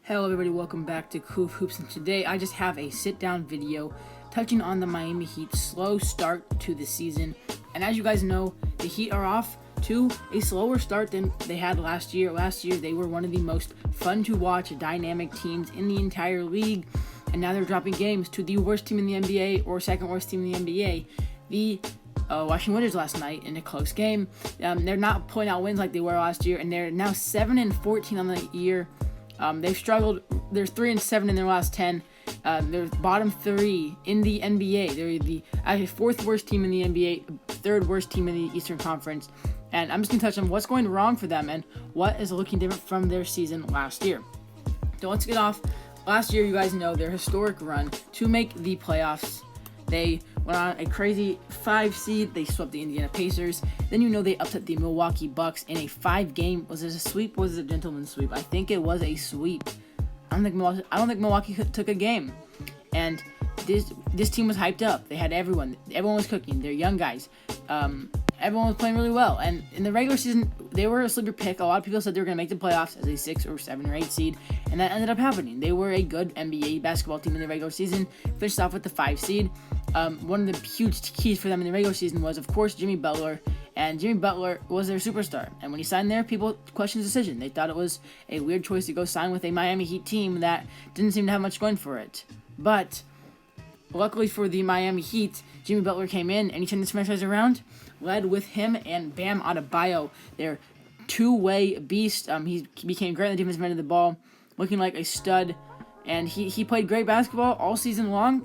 Hello everybody, welcome back to Cool Hoops, and today I just have a sit-down video touching on the Miami Heat's slow start to the season. And as you guys know, the Heat are off to a slower start than they had last year. Last year, they were one of the most fun to watch, dynamic teams in the entire league, and now they're dropping games to the worst team in the NBA, or second worst team in the NBA, the Washington Wizards last night in a close game. They're not pulling out wins like they were last year, and they're now 7-14 on the year. They've struggled. They're 3-7 in their last 10. They're bottom 3 in the NBA. They're the actually fourth worst team in the NBA, third worst team in the Eastern Conference. And I'm just gonna touch on what's going wrong for them and what is looking different from their season last year. So let's get off. Last year, you guys know their historic run to make the playoffs. They went on a crazy 5 seed. They swept the Indiana Pacers. Then you know they upset the Milwaukee Bucks in a 5-game. Was it a sweep? Was it a gentleman's sweep? I think it was a sweep. I don't think Milwaukee took a game. And this team was hyped up. They had everyone. Everyone was cooking. They're young guys. Everyone was playing really well. And in the regular season, they were a sleeper pick. A lot of people said they were going to make the playoffs as a 6 or 7 or 8 seed, and that ended up happening. They were a good NBA basketball team in the regular season. Finished off with the 5 seed. One of the huge keys for them in the regular season was, of course, Jimmy Butler. And Jimmy Butler was their superstar. And when he signed there, people questioned his decision. They thought it was a weird choice to go sign with a Miami Heat team that didn't seem to have much going for it. But luckily for the Miami Heat, Jimmy Butler came in and he turned this franchise around, led with him and Bam Adebayo, their two-way beast. He became great on the defensive end of the ball, looking like a stud. And he played great basketball all season long.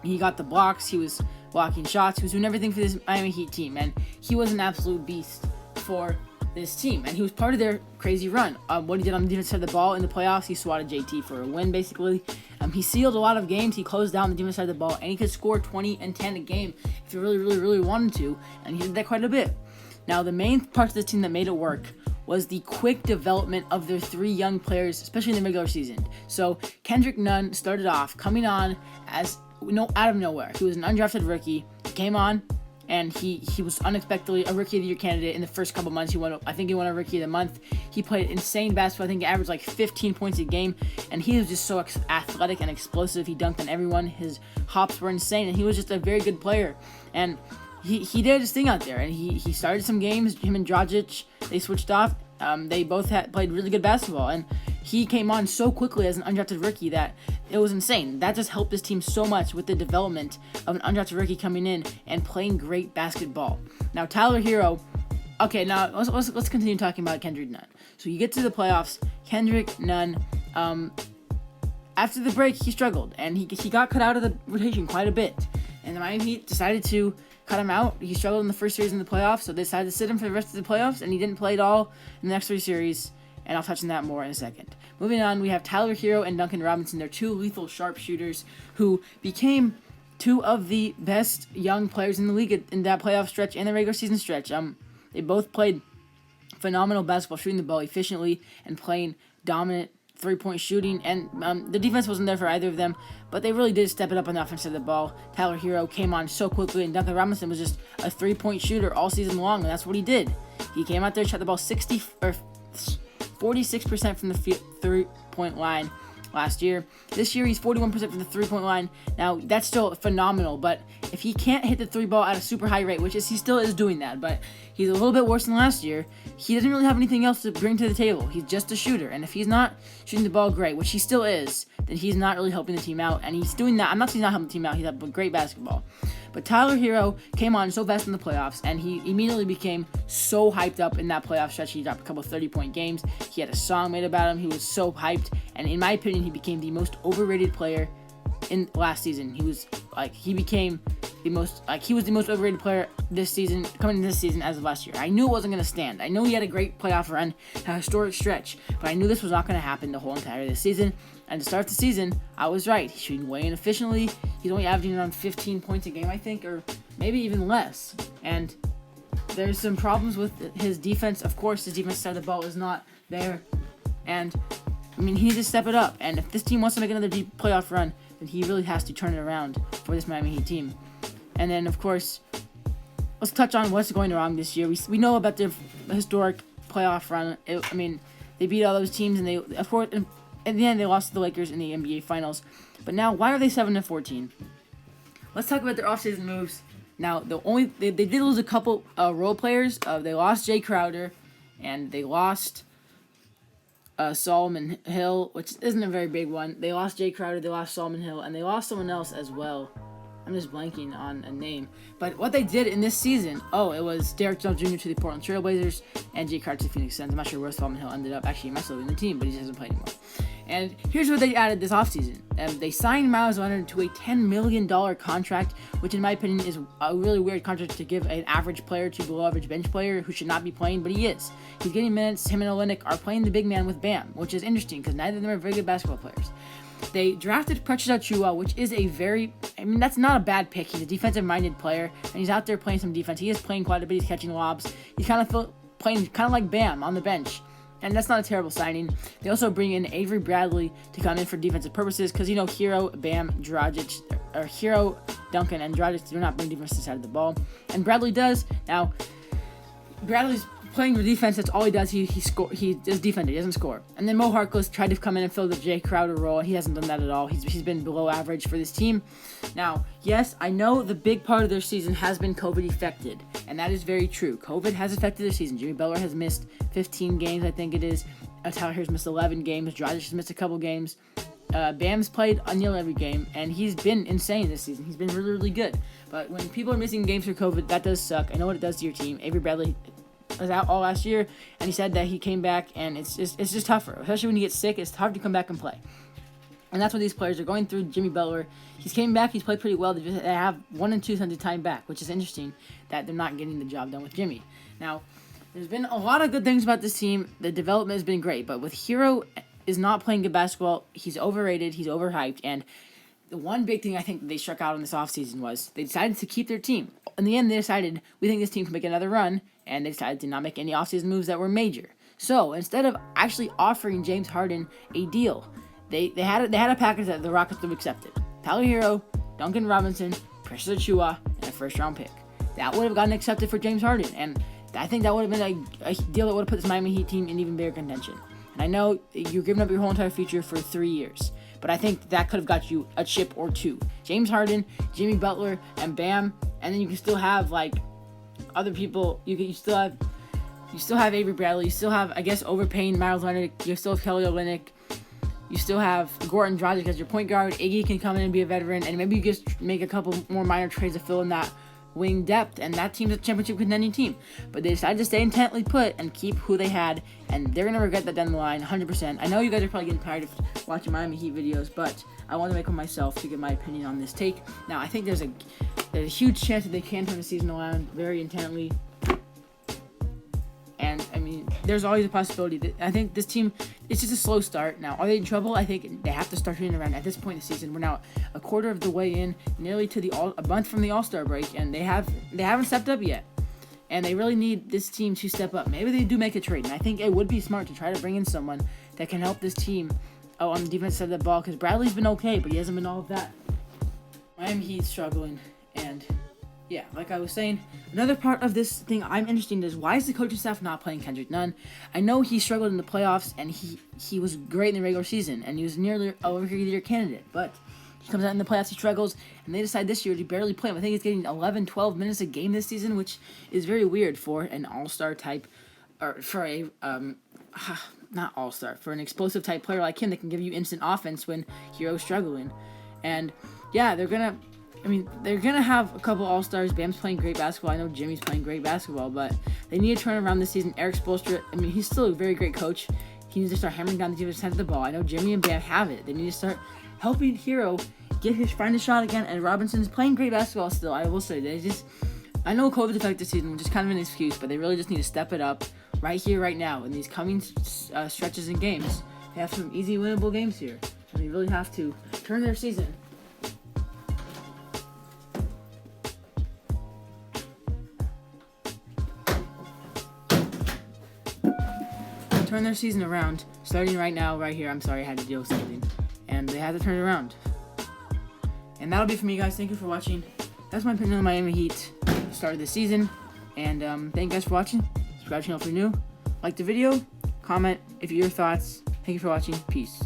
He got the blocks, he was blocking shots, he was doing everything for this Miami Heat team, and he was an absolute beast for this team, and he was part of their crazy run. What he did on the defense side of the ball in the playoffs, he swatted JT for a win, basically. He sealed a lot of games, he closed down the defense side of the ball, and he could score 20 and 10 a game if he really wanted to, and he did that quite a bit. Now, the main parts of the team that made it work was the quick development of their 3 young players, especially in the regular season. So, Kendrick Nunn started off coming on as out of nowhere. He was an undrafted rookie. He came on, and he was unexpectedly a Rookie of the Year candidate in the first couple months. I think he won a Rookie of the Month. He played insane basketball. I think he averaged like 15 points a game, and he was just so athletic and explosive. He dunked on everyone. His hops were insane, and he was just a very good player. And he did his thing out there, and he started some games. Him and Dragic, they switched off. They both played really good basketball, and he came on so quickly as an undrafted rookie that it was insane. That just helped this team so much with the development of an undrafted rookie coming in and playing great basketball. Now, Tyler Hero. Okay, now let's continue talking about Kendrick Nunn. So you get to the playoffs, Kendrick Nunn. After the break, he struggled, and he got cut out of the rotation quite a bit. And the Miami Heat decided to cut him out. He struggled in the first series in the playoffs, so they decided to sit him for the rest of the playoffs, and he didn't play at all in the next 3 series. And I'll touch on that more in a second. Moving on, we have Tyler Hero and Duncan Robinson. They're 2 lethal sharpshooters who became 2 of the best young players in the league in that playoff stretch and the regular season stretch. They both played phenomenal basketball, shooting the ball efficiently and playing dominant 3-point shooting. And the defense wasn't there for either of them, but they really did step it up on the offense side of the ball. Tyler Hero came on so quickly, and Duncan Robinson was just a 3-point shooter all season long, and that's what he did. He came out there, shot the ball 46% from the 3-point line last year. This year, he's 41% from the 3-point line. Now, that's still phenomenal, but if he can't hit the 3 ball at a super high rate, he still is doing that, but he's a little bit worse than last year, he doesn't really have anything else to bring to the table. He's just a shooter, and if he's not shooting the ball great, which he still is, then he's not really helping the team out, and he's doing that. I'm not saying he's not helping the team out. He's had great basketball. But Tyler Hero came on so fast in the playoffs, and he immediately became so hyped up in that playoff stretch. He dropped a couple 30-point games. He had a song made about him. He was so hyped, and in my opinion, he became the most overrated player in last season. He was the most overrated player this season, coming into this season as of last year. I knew it wasn't going to stand. I know he had a great playoff run, a historic stretch, but I knew this was not going to happen the whole entire this season. And to start the season, I was right. He's shooting way inefficiently. He's only averaging around 15 points a game, I think, or maybe even less. And there's some problems with his defense. Of course, his defense side of the ball is not there. And, he needs to step it up. And if this team wants to make another deep playoff run, then he really has to turn it around for this Miami Heat team. And then, of course, let's touch on what's going wrong this year. We know about their historic playoff run. They beat all those teams, and they, of course, in the end, they lost to the Lakers in the NBA Finals. But now, why are they 7-14? Let's talk about their offseason moves. Now, they did lose a couple role players. They lost Jay Crowder, and they lost Solomon Hill, which isn't a very big one. They lost Jay Crowder, they lost Solomon Hill, and they lost someone else as well. I'm just blanking on a name. But what they did in this season, it was Derrick Jones Jr. to the Portland Trail Blazers and Jay Crowder to the Phoenix Suns. I'm not sure where Solomon Hill ended up. Actually, he might still be in the team, but he just hasn't played anymore. And here's what they added this offseason. They signed Myles Leonard to a $10 million contract, which in my opinion is a really weird contract to give an average player to below average bench player who should not be playing, but he is. He's getting minutes. Him and Olynyk are playing the big man with Bam, which is interesting because neither of them are very good basketball players. They drafted Precious Achiuwa, which is that's not a bad pick. He's a defensive-minded player, and he's out there playing some defense. He is playing quite a bit. He's catching lobs. He's playing like Bam on the bench, and that's not a terrible signing. They also bring in Avery Bradley to come in for defensive purposes because, Hero, Bam, Hero, Duncan, and Dragic do not bring defense to the side of the ball, and Bradley does. Now, Bradley's playing for defense. That's all he does. He does defend. He doesn't score. And then Mo Harkless tried to come in and fill the Jay Crowder role. He hasn't done that at all. He's been below average for this team. Now, yes, I know the big part of their season has been COVID affected, and that is very true. COVID has affected their season. Jimmy Butler has missed 15 games, I think it is. Tyler Herro's missed 11 games. Dragic has missed a couple games. Bam's played nearly every game, and he's been insane this season. He's been really, really good. But when people are missing games for COVID, that does suck. I know what it does to your team. Avery Bradley was out all last year, and he said that he came back, and it's just tougher. Especially when you get sick, it's hard to come back and play. And that's what these players are going through. Jimmy Butler, he's came back, he's played pretty well. They have 1 and 2 of time back, which is interesting that they're not getting the job done with Jimmy. Now, there's been a lot of good things about this team. The development has been great, but with Hero is not playing good basketball, he's overrated, he's overhyped, and the one big thing I think they struck out on this offseason was they decided to keep their team. In the end, they decided, we think this team can make another run, and they decided to not make any offseason moves that were major. So, instead of actually offering James Harden a deal, they had a package that the Rockets would have accepted. Tyler Hero, Duncan Robinson, Precious Achiuwa, and a first-round pick. That would have gotten accepted for James Harden, and I think that would have been a deal that would have put this Miami Heat team in even bigger contention. And I know you're giving up your whole entire future for 3 years, but I think that could have got you a chip or two. James Harden, Jimmy Butler, and Bam, and then you can still have other people. You still have Avery Bradley. You still have, I guess, overpaying Myles Leonard. You still have Kelly Olynyk. You still have Goran Dragic as your point guard. Iggy can come in and be a veteran, and maybe you just make a couple more minor trades to fill in that wing depth, and that team's a championship contending team. But they decided to stay intently put and keep who they had, and they're gonna regret that down the line, 100%. I know you guys are probably getting tired of watching Miami Heat videos, but I want to make one myself to give my opinion on this take. Now, I think there's a huge chance that they can turn the season around very intently. And, there's always a possibility that I think this team, it's just a slow start. Now, are they in trouble? I think they have to start turning around at this point in the season. We're now a quarter of the way in, nearly to a month from the All-Star break, and they haven't stepped up yet. And they really need this team to step up. Maybe they do make a trade, and I think it would be smart to try to bring in someone that can help this team on the defense side of the ball, because Bradley's been okay, but he hasn't been all of that. Miami Heat's struggling, and yeah, like I was saying, another part of this thing I'm interested in is why is the coaching staff not playing Kendrick Nunn? I know he struggled in the playoffs, and he was great in the regular season, and he was nearly a Rookie of the Year candidate, but he comes out in the playoffs, he struggles, and they decide this year to barely play him. I think he's getting 11, 12 minutes a game this season, which is very weird for an all-star type, or for a, not all-star, for an explosive type player like him that can give you instant offense when Hero's struggling. And yeah, they're gonna have a couple all-stars. Bam's playing great basketball. I know Jimmy's playing great basketball, but they need to turn around this season. Eric Spoelstra, he's still a very great coach. He needs to start hammering down the defensive side of the ball. I know Jimmy and Bam have it. They need to start helping Hero find his shot again, and Robinson's playing great basketball still. I will say, I know COVID affected this season, which is kind of an excuse, but they really just need to step it up right here, right now, in these coming stretches and games. They have some easy winnable games here, and they really have to turn their season. Turn their season around, starting right now, right here. I'm sorry, I had to deal with something, and they had to turn it around. And that'll be for me, guys. Thank you for watching. That's my opinion on the Miami Heat start of the season. And thank you guys for watching. Subscribe to the channel if you're new. Like the video. Comment if your thoughts. Thank you for watching. Peace.